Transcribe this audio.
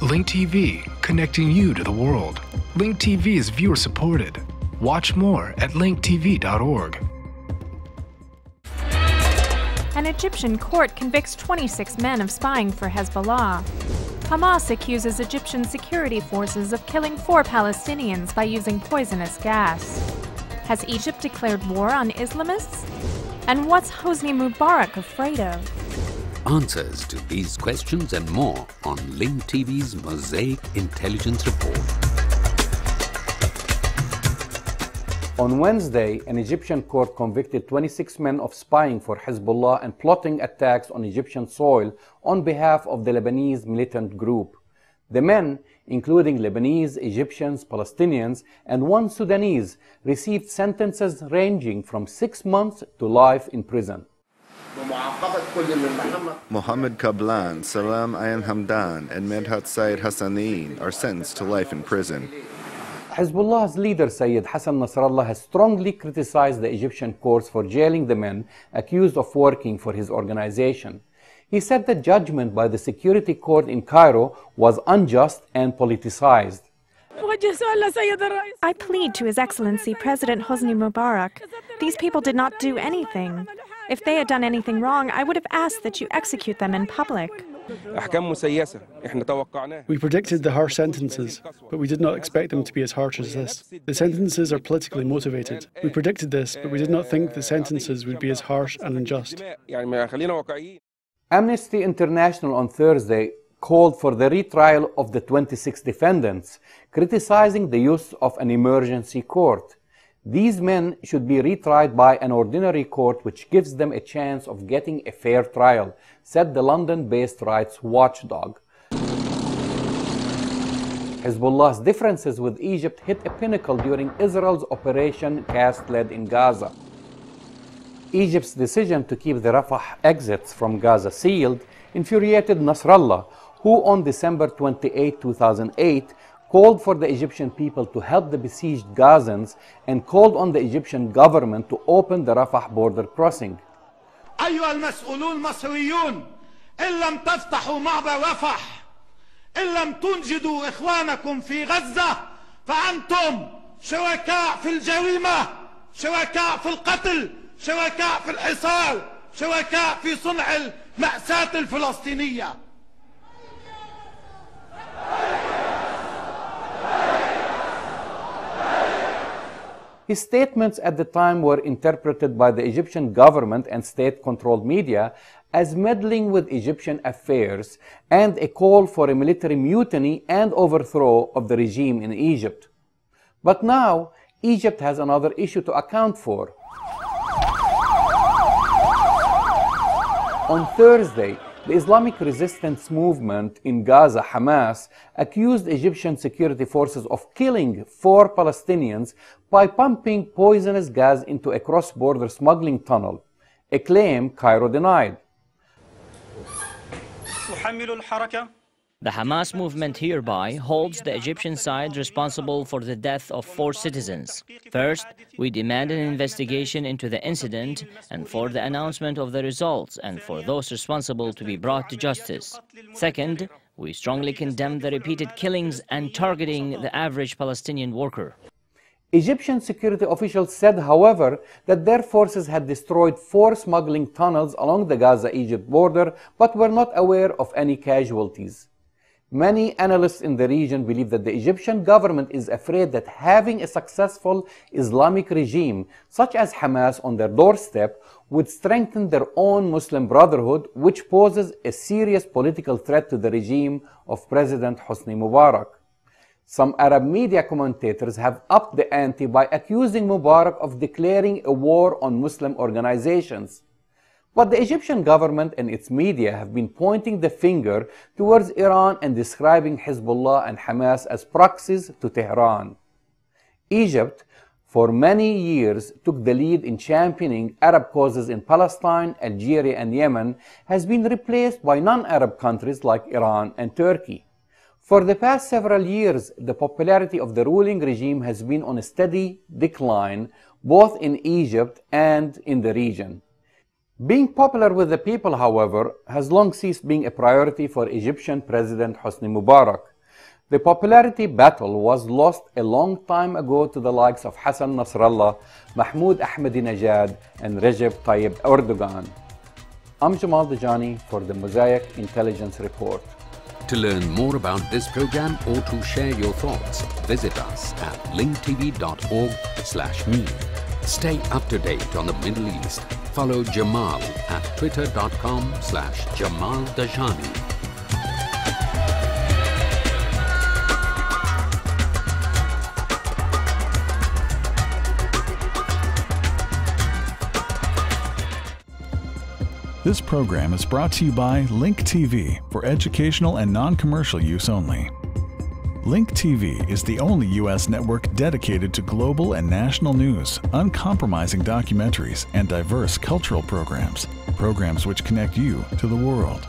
Link TV, connecting you to the world. Link TV is viewer supported. Watch more at linktv.org. An Egyptian court convicts 26 men of spying for Hezbollah. Hamas accuses Egyptian security forces of killing 4 Palestinians by using poisonous gas. Has Egypt declared war on Islamists? And what's Hosni Mubarak afraid of? Answers to these questions and more on Link TV's Mosaic Intelligence Report. On Wednesday, an Egyptian court convicted 26 men of spying for Hezbollah and plotting attacks on Egyptian soil on behalf of the Lebanese militant group. The men, including Lebanese, Egyptians, Palestinians, and 1 Sudanese, received sentences ranging from 6 months to life in prison. Mohammed Kablan, Salam Ayan Hamdan, and Medhat Said Hassanin are sentenced to life in prison. Hezbollah's leader Sayyid Hassan Nasrallah has strongly criticized the Egyptian courts for jailing the men accused of working for his organization. He said the judgment by the security court in Cairo was unjust and politicized. I plead to His Excellency President Hosni Mubarak. These people did not do anything. If they had done anything wrong, I would have asked that you execute them in public. We predicted the harsh sentences, but we did not expect them to be as harsh as this. The sentences are politically motivated. We predicted this, but we did not think the sentences would be as harsh and unjust. Amnesty International on Thursday called for the retrial of the 26 defendants, criticizing the use of an emergency court. These men should be retried by an ordinary court which gives them a chance of getting a fair trial, said the London-based rights watchdog. Hezbollah's differences with Egypt hit a pinnacle during Israel's Operation Cast Lead in Gaza. Egypt's decision to keep the Rafah exits from Gaza sealed infuriated Nasrallah, who on December 28, 2008, called for the Egyptian people to help the besieged Gazans and called on the Egyptian government to open the Rafah border crossing. أيها المسؤولون المصريون إن لم تفتحوا معبر رفح إن لم تنجدوا إخوانكم في غزة فأنتم شركاء في الجريمة شركاء في القتل شركاء في الحصار شركاء في صنع المأساة الفلسطينية. His statements at the time were interpreted by the Egyptian government and state-controlled media as meddling with Egyptian affairs and a call for a military mutiny and overthrow of the regime in Egypt. But now, Egypt has another issue to account for. On Thursday, the Islamic resistance movement in Gaza, Hamas, accused Egyptian security forces of killing 4 Palestinians by pumping poisonous gas into a cross-border smuggling tunnel, a claim Cairo denied. The Hamas movement hereby holds the Egyptian side responsible for the death of 4 citizens. First, we demand an investigation into the incident and for the announcement of the results and for those responsible to be brought to justice. Second, we strongly condemn the repeated killings and targeting the average Palestinian worker. Egyptian security officials said, however, that their forces had destroyed 4 smuggling tunnels along the Gaza-Egypt border but were not aware of any casualties. Many analysts in the region believe that the Egyptian government is afraid that having a successful Islamic regime, such as Hamas, on their doorstep would strengthen their own Muslim Brotherhood, which poses a serious political threat to the regime of President Hosni Mubarak. Some Arab media commentators have upped the ante by accusing Mubarak of declaring a war on Muslim organizations. But the Egyptian government and its media have been pointing the finger towards Iran and describing Hezbollah and Hamas as proxies to Tehran. Egypt, for many years, took the lead in championing Arab causes in Palestine, Algeria, and Yemen, has been replaced by non-Arab countries like Iran and Turkey. For the past several years, the popularity of the ruling regime has been on a steady decline, both in Egypt and in the region. Being popular with the people, however, has long ceased being a priority for Egyptian President Hosni Mubarak. The popularity battle was lost a long time ago to the likes of Hassan Nasrallah, Mahmoud Ahmadinejad, and Recep Tayyip Erdogan. I'm Jamal Dajani for the Mosaic Intelligence Report. To learn more about this program or to share your thoughts, visit us at linktv.org/me. Stay up to date on the Middle East. Follow Jamal at twitter.com/JamalDajani. This program is brought to you by Link TV for educational and non-commercial use only. Link TV is the only U.S. network dedicated to global and national news, uncompromising documentaries, and diverse cultural programs which connect you to the world.